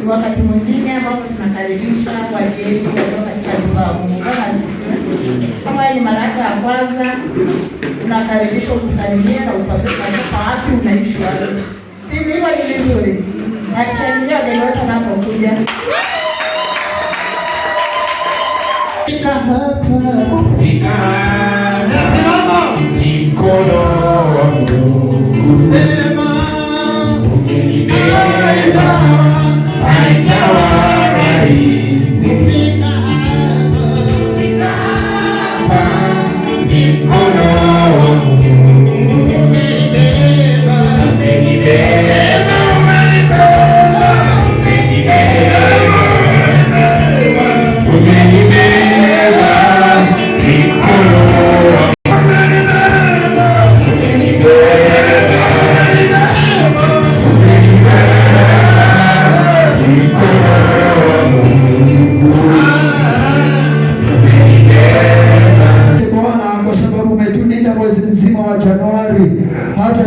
Ni wakati mwingine ambapo tunakaribisha wageni kutoka katika nyumba ya Mungu. Kama ni mara yako ya kwanza, tunakaribishwa kusalimia na utapata wapi unaishi wapi. Si hivyo ni vizuri. Na tushangilie wageni wetu wanapokuja. Fika hapa. Simama. Mikono wangu. Sema. Umenibeba. Haijawa rahisi. Fika hapa. Fika hapa. Mikono wangu. Umenibeba. Umenibeba.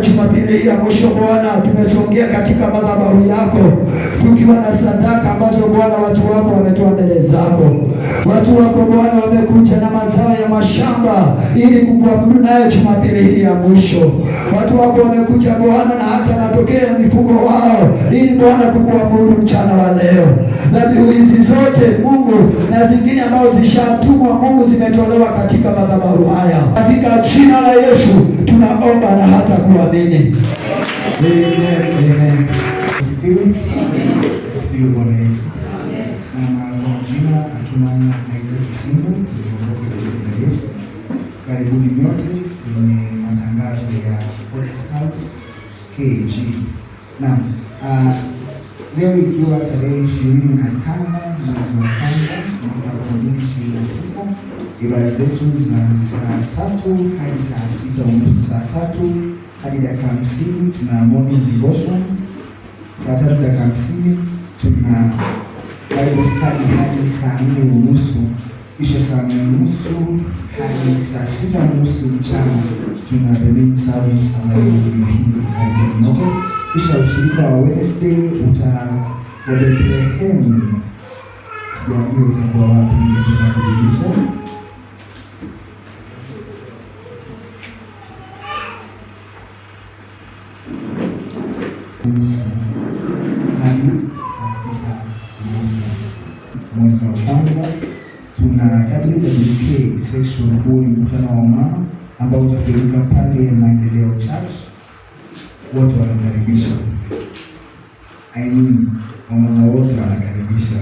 Jumapili ya mwisho Bwana, tumesongea katika madhabahu yako tukiwa na sadaka ambazo Bwana watu wako wametoa mbele zako. Watu wako Bwana wamekuja na mazao ya mashamba ili kukuabudu nayo Jumapili hii ya mwisho. Watu wako wamekuja Bwana na hata matokeo ya mifugo wao ili Bwana kukuabudu mchana wa leo. Dhabihu hizi zote Mungu na zingine ambazo zishatumwa Mungu zimetolewa katika madhabahu haya. Katika jina la Yesu tunaomba na hata kuamini. Amen. Sifiwe Bwana Yesu. Na kwa jina Akimanya Isaac Simba, kwa Yesu. Karibuni nyote kwenye matangazo ya Holy Scouts KG. Naam, leo ikiwa tarehe 25 mwezi wa kwanza mwaka 2026, ibada zetu zinaanza saa 3 hadi saa 6:30, saa 3 hadi dakika 50 tuna morning devotion. Saa 3 dakika 50 tuna Bible study hadi saa 4:30, kisha saa 4:30 hadi saa 6:30 mchana tuna the main service ambayo ni hii karibuni yote. Kisha ushirika wa Wednesday wa Bethlehem, sijajua utakuwa wapi tunakujulisha. Hadi saa 9:30 mwezi wa kwanza tuna WWK session, huu ni mkutano wa mama ambao utafanyika pale Maendeleo Church. Wote wanakaribishwa. Wamama wote wanakaribishwa.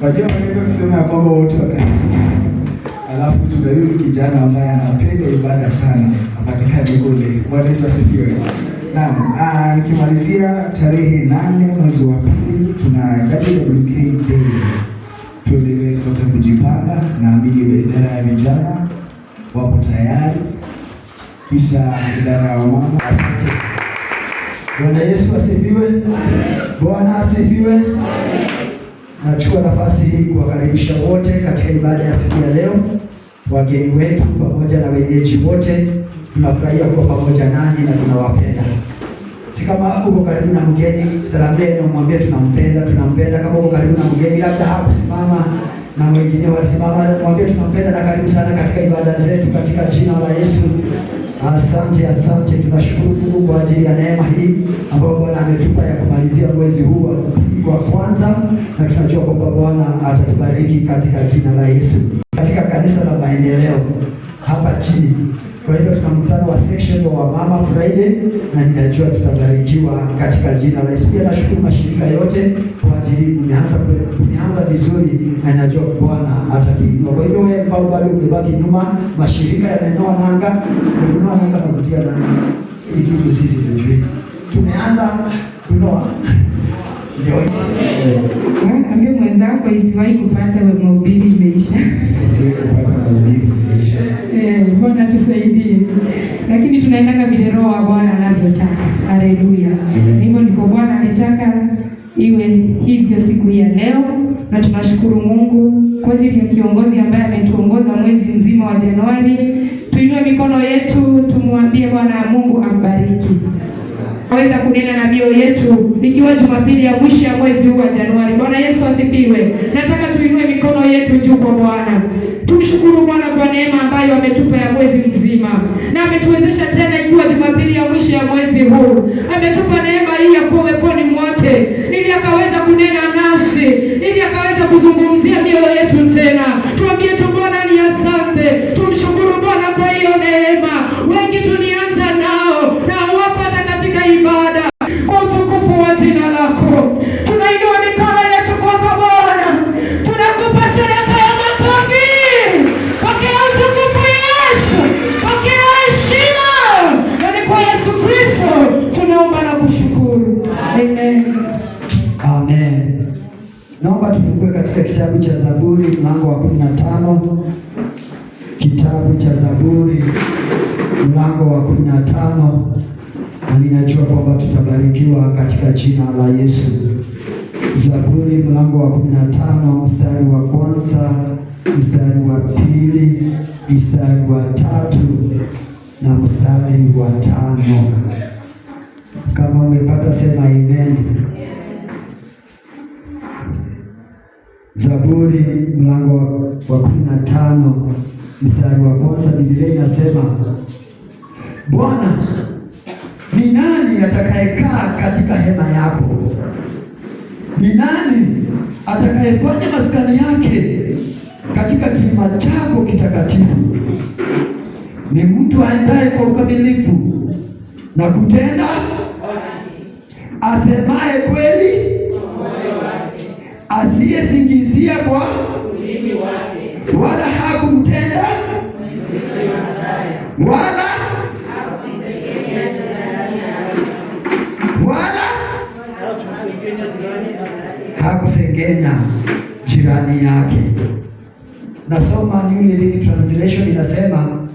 Wajua wanaweza kusema kwamba wote wanakaribishwa. Alafu tuna yule kijana ambaye anapenda ibada sana, apatikane kule. Bwana Yesu asifiwe. Naam, nikimalizia tarehe 8 mwezi wa pili tuna WWK Day. Tuendelee sote kujipanga, naamini idara ya vijana wapo tayari. Kisha idara ya wamama. Asante. Bwana Yesu asifiwe. Bwana asifiwe. Nachukua nafasi hii kuwakaribisha wote katika ibada ya siku ya leo. Wageni wetu pamoja na wenyeji wote, tunafurahia kuwa pamoja nanyi na tunawapenda. Si kama uko karibu na mgeni, salamia na mwambie tunampenda. Kama uko karibu na mgeni labda hakusimama na wengine walisimama, mwambie tunampenda na karibu sana katika ibada zetu katika jina la Yesu. Asante. Tunashukuru Mungu kwa ajili ya neema hii ambayo Bwana ametupa ya kumalizia mwezi huu wa kwanza, na tunajua kwamba Bwana atatubariki katika jina la Yesu. Katika kanisa la Maendeleo hapa chini. Kwa hivyo tuna mkutano wa section wa Mama Friday na ninajua tutabarikiwa katika jina la Yesu. Pia nashukuru mashirika yote kwa ajili tumeanza vizuri na ninajua Bwana atatuinua. Kwa hivyo wewe ambao bado umebaki nyuma, mashirika yamenoa nanga na kutia nanga ili kitu sisi tujue. Tumeanza kunoa. Ndio. Ambia mwenzako isiwahi kupata mahubiri imeisha. Isiwahi kupata mahubiri imeisha. Bwana tusaidie. Lakini tunaendanga vile Roho wa Bwana anavyotaka. Haleluya. Hivyo ndipo Bwana alitaka iwe hivyo siku ya leo, na tunashukuru Mungu kwa ajili ya kiongozi ambaye ametuongoza mwezi mzima wa Januari. Tuinue mikono yetu tumwambie Bwana Mungu ambariki. aweza kunena na mioyo yetu, ikiwa Jumapili ya mwisho ya mwezi huu wa Januari. Bwana Yesu asifiwe. Nataka tuinue mikono yetu juu kwa Bwana. Tumshukuru Bwana kwa neema ambayo ametupa ya mwezi mzima, na ametuwezesha tena, ikiwa Jumapili ya mwisho ya mwezi huu, ametupa neema hii ya kuwa weponi mwake, ili akaweza kunena nasi, ili akaweza kuzungumzia mioyo yetu tena. Tuambie tu Bwana ni asante. Tumshukuru Bwana kwa hiyo neema. Wengi tulianza nao na wapata katika ibada. Kwa utukufu wa jina lako tunainua mikono yetu kwako Bwana, tunakupa sadaka ya makofi. Pokea utukufu Yesu, pokea heshima, na ni kwa Yesu Kristo tunaomba na kushukuru. Amen. Amen. Naomba tufungue katika kitabu cha Zaburi mlango wa 15. Kitabu cha Zaburi mlango wa 15, na ninajua kwamba tutabarikiwa katika jina la Yesu. Zaburi mlango wa 15 mstari wa kwanza, mstari wa pili, mstari wa tatu na mstari wa 5. Kama umepata sema amen. Zaburi mlango wa 15 mstari wa kwanza, Biblia inasema, Bwana, ni nani atakayekaa katika hema yako? Ni nani atakayefanya maskani yake katika kilima chako kitakatifu? Ni mtu aendaye kwa ukamilifu na kutenda, asemaye kweli, asiyesingizia kwa ulimi wake, wala hakumtenda wala hakusengenya jirani yake. Nasoma New Living Translation, inasema,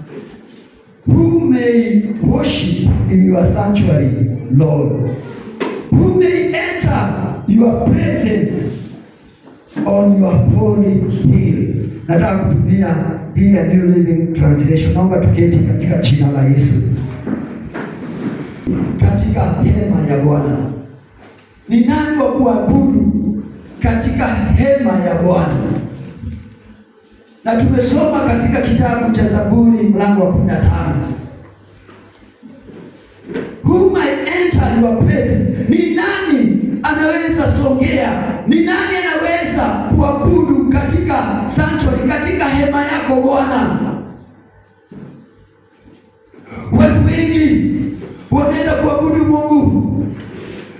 who may worship in your sanctuary, Lord, who may enter your presence on your holy hill. Nataka kutumia hii ya New Living Translation. Naomba tuketi katika jina la Yesu. Katika hema ya Bwana. Ni nani wa kuabudu katika hema ya Bwana? Na tumesoma katika kitabu cha Zaburi mlango wa 15. Who might enter your presence? Ni nani anaweza songea? Ni nani anaweza kuabudu katika sanctuary, katika hema yako Bwana? Watu wengi wameenda kuabudu Mungu.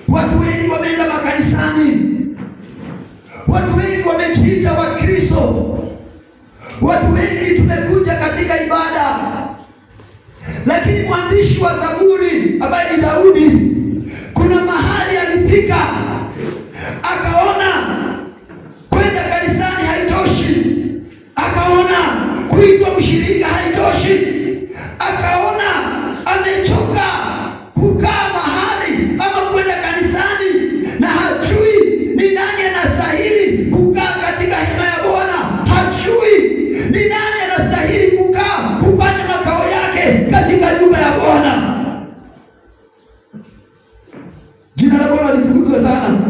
Watu wengi wameenda makanisani. Watu wengi wamejiita Wakristo. Watu wengi tumekuja katika ibada. Lakini mwandishi wa Zaburi ambaye ni Daudi, kuna mahali alifika akaona kwenda kanisani haitoshi, akaona kuitwa mshirika haitoshi, akaona amechoka kukaa mahali ama kwenda kanisani, na hajui ni nani anastahili kukaa katika hema ya Bwana. Hajui ni nani anastahili kukaa kufanya makao yake katika nyumba ya Bwana. Jina la Bwana litukuzwe sana.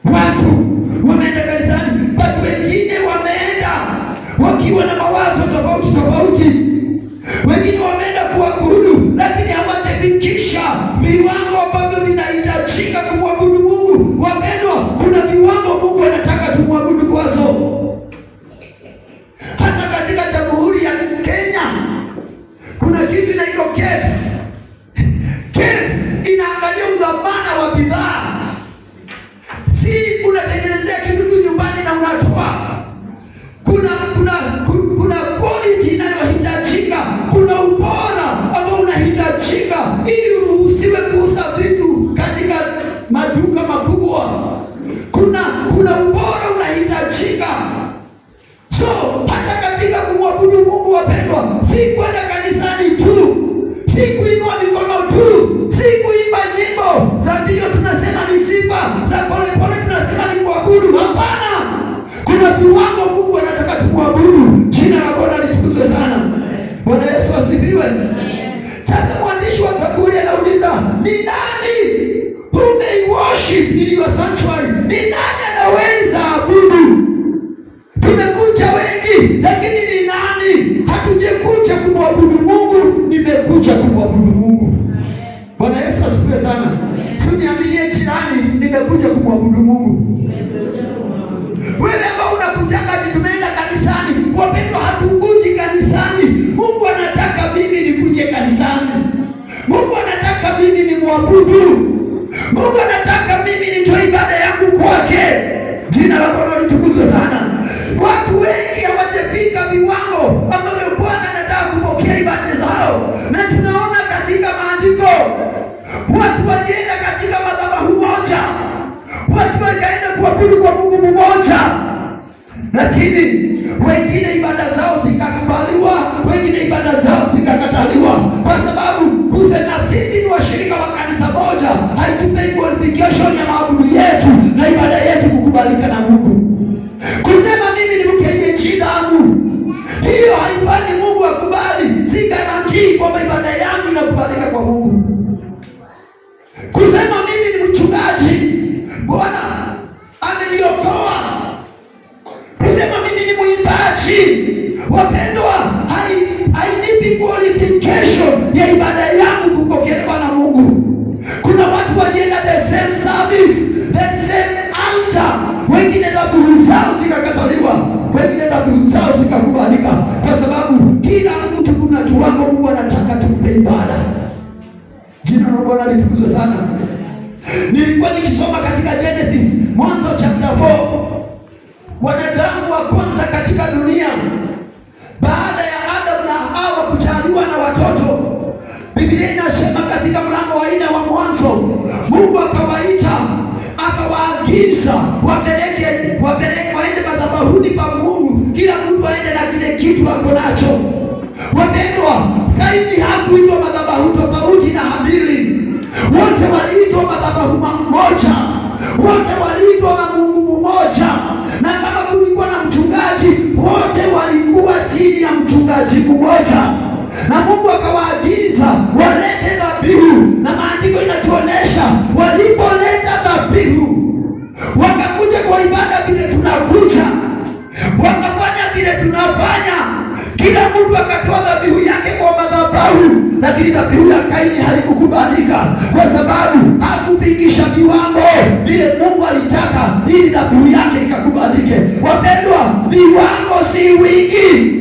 Watu wameenda kanisani, watu wengine wameenda wakiwa na mawazo tofauti tofauti. Wengine wameenda kuabudu, lakini hawajafikisha viwango ambavyo vinahitajika kumwabudu Mungu. Wapendwa, kuna viwango Mungu anataka tumwabudu kwazo. Hata katika Jamhuri ya Kenya kuna kitu inaitwa KEBS. KEBS inaangalia udhamana wa bidhaa. Si unatengenezea kitu tu nyumbani na unatoa. Kuna quality inayohitajika, kuna ubora ambao unahitajika ili uruhusiwe kuuza vitu katika maduka makubwa. Kuna ubora unahitajika. So hata katika kumwabudu Mungu, wapendwa, si kwenda kanisani tu, si kuinua mikono tu, si kuimba nyimbo za mbio tunasema ni sifa, za polepole tunasema ni kuabudu. Hapana, kuna viwango Mungu anataka tumwabudu. Jina la Bwana litukuzwe sana. Bwana Yesu asifiwe. Sasa mwandishi wa Zaburi anauliza, ni your sanctuary. Ni nani anaweza abudu? Tumekuja wengi, lakini ni nani? Hatujekuja kumwabudu Mungu, nimekuja kumwabudu Mungu. Bwana Yesu asifiwe sana. Si niaminie jirani, nimekuja kumwabudu Mungu. Wewe ambao unakujanga ati tumeenda kanisani, wapendwa, hatukuji kanisani. Mungu anataka mimi nikuje kanisani. Mungu anataka mimi nimwabudu. Mungu anataka mimi nitoe ibada yangu kwake. Jina la Bwana litukuzwe sana. Watu wengi hawajafika viwango ambavyo Bwana anataka kupokea ibada zao, na tunaona katika maandiko watu walienda katika madhabahu moja, watu wakaenda kuabudu kwa Mungu mmoja, lakini wengine ibada zao zikakubaliwa, wengine ibada zao zikakataliwa, kwa sababu kusema sisi ni washirika wa kanisa moja haitupei qualification ya maabudu yetu na ibada yetu kukubalika na Mungu. Kusema mimi ni mkenyeji damu, hiyo haifanyi Mungu akubali. Si garantii kwamba ibada yangu inakubalika kwa Mungu. Kusema mimi ni mchungaji, Bwana ameniokoa, kusema mimi ni mwimbaji, wapendwa, hainipi qualification ya ibada yangu kupokelewa na Mungu. Kuna watu walienda the same service, the same altar, wengine dhabihu zao zikakataliwa, wengine dhabihu zao zikakubalika, kwa sababu kila mtu kuna kiwango Mungu anataka tumpe ibada. Jina la Bwana litukuzwe sana. Nilikuwa nikisoma katika Genesis, Mwanzo chapter 4, wanadamu wa kwanza katika dunia baada ya Adam na Hawa kujaliwa na watoto. Biblia inasema katika mlango wa 4 wa Mwanzo, Mungu akawaita, akawaagiza waende madhabahuni pa Mungu, kila mtu aende na kile kitu ako nacho. Wapendwa, Kaini hakuitwa madhabahu tofauti na Habili. Wote waliitwa madhabahu mmoja, wote waliitwa na Mungu mmoja, na kama kulikuwa na mchungaji, wote walikuwa chini ya mchungaji mmoja, na Mungu akawaagiza walete dhabihu, na maandiko inatuonesha walipoleta dhabihu wakakuja kwa ibada vile tunakuja, wakafanya vile tunafanya, kila mtu akatoa dhabihu yake kwa madhabahu, lakini dhabihu ya Kaini haikukubalika kwa sababu hakufikisha viwango vile Mungu alitaka ili dhabihu yake ikakubalike. Wapendwa, viwango si wingi,